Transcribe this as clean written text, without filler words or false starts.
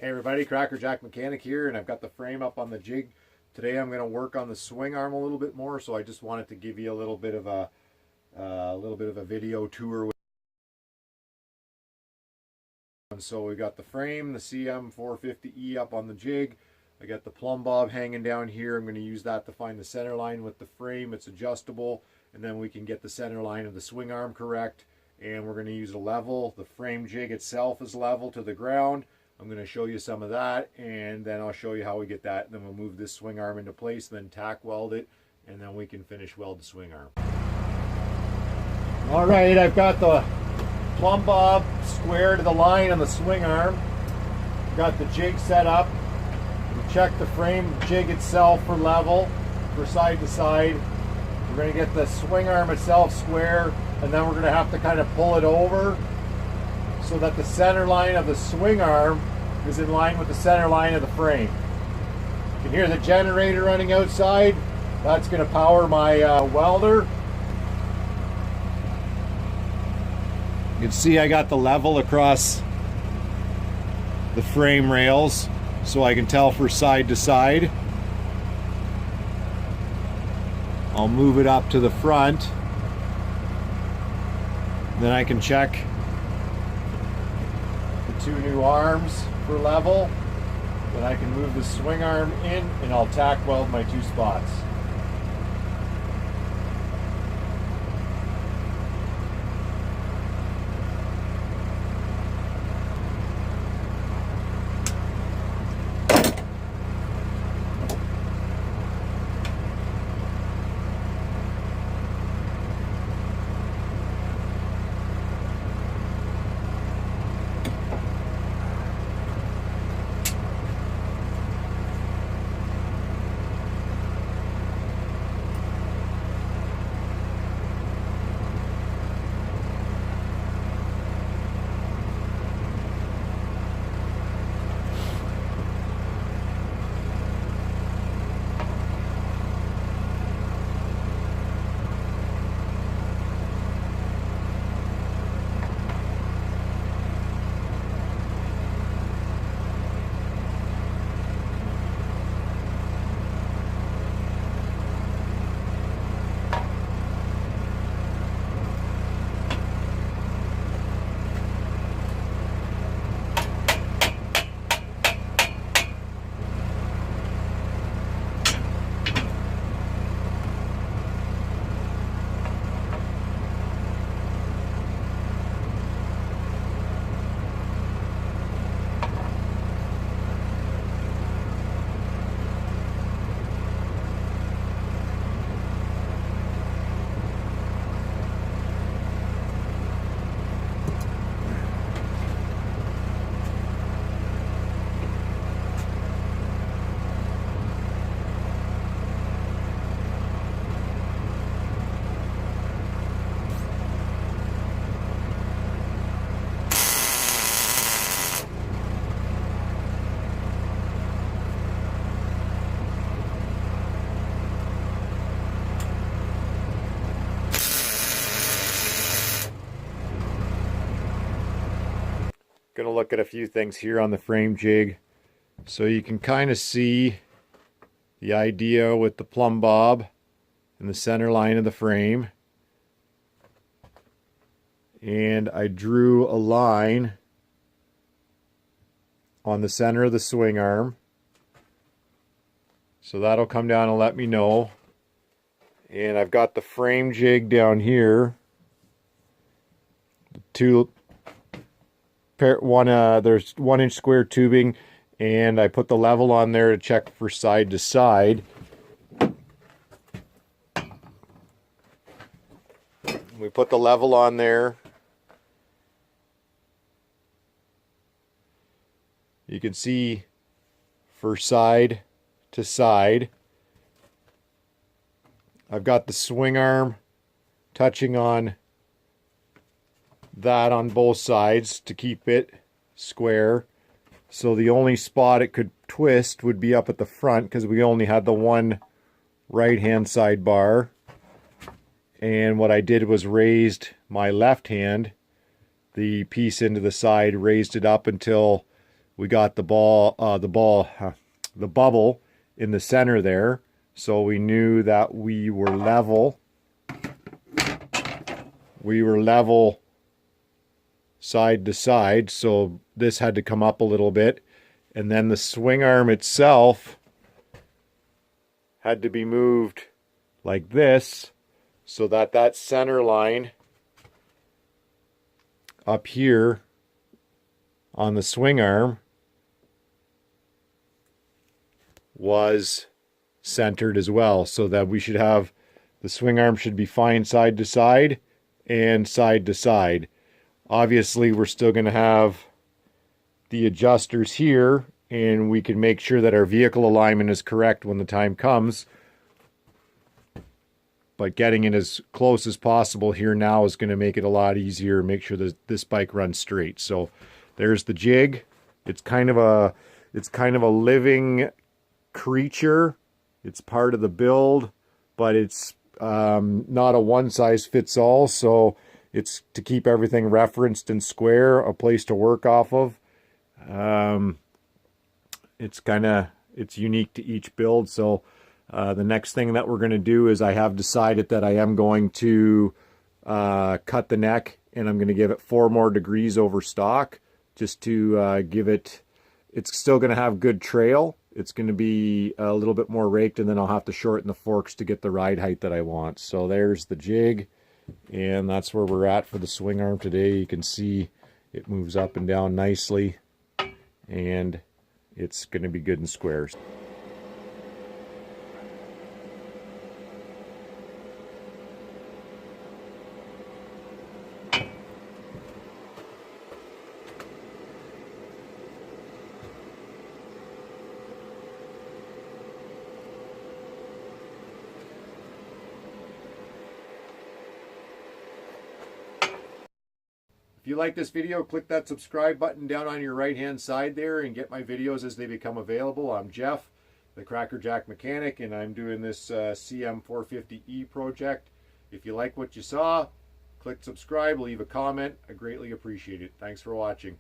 Hey everybody, Cracker Jack Mechanic here, and I've got the frame up on the jig. Today I'm going to work on the swing arm a little bit more, so I just wanted to give you a little bit of a video tour. So we got the frame, the CM450E up on the jig. I got the plumb bob hanging down here. I'm going to use that to find the center line with the frame. It's adjustable, and then we can get the center line of the swing arm correct. And we're going to use a level. The frame jig itself is level to the ground. I'm going to show you some of that, and then I'll show you how we get that, and then we'll move this swing arm into place, then tack weld it, and then we can finish weld the swing arm. All right, I've got the plumb bob square to the line on the swing arm. Got the jig set up. We check the frame jig itself for level, for side to side. We're going to get the swing arm itself square, and then we're going to have to kind of pull it over so that the center line of the swing arm is in line with the center line of the frame. You can hear the generator running outside. That's going to power my welder. You can see I got the level across the frame rails so I can tell for side to side. I'll move it up to the front. Then I can check two new arms for level. Then I can move the swing arm in, and I'll tack weld my two spots. Going to look at a few things here on the frame jig. So you can kind of see the idea with the plumb bob and the center line of the frame. And I drew a line on the center of the swing arm. So that'll come down and let me know. And I've got the frame jig down here. There's 1-inch square tubing, and I put the level on there to check for side to side. We put the level on there. You can see for side to side. I've got the swing arm touching on that on both sides to keep it square. So the only spot it could twist would be up at the front because we only had the one right hand side bar. And what I did was raised my left hand, the piece into the side, raised it up until we got the bubble in the center there. So we knew that we were level. We were level side to side. So this had to come up a little bit. And then the swing arm itself had to be moved like this so that that center line up here on the swing arm was centered as well, so that we should have the swing arm should be fine side to side and side to side. Obviously, we're still going to have the adjusters here, and we can make sure that our vehicle alignment is correct when the time comes. But getting it as close as possible here now is going to make it a lot easier, make sure that this bike runs straight. So there's the jig. It's kind of a living creature. It's part of the build, but it's not a one-size-fits-all. So it's to keep everything referenced and square, a place to work off of. It's unique to each build. So the next thing that we're going to do is I have decided that I am going to cut the neck, and I'm going to give it 4 more degrees over stock, just to give it, it's still going to have good trail. It's going to be a little bit more raked, and then I'll have to shorten the forks to get the ride height that I want. So there's the jig, and that's where we're at for the swing arm today. You can see it moves up and down nicely, and it's going to be good and square. If you like this video, click that subscribe button down on your right hand side there and get my videos as they become available. I'm Jeff, the Crackerjack Mechanic, and I'm doing this CM450E project. If you like what you saw, click subscribe, leave a comment. I greatly appreciate it. Thanks for watching.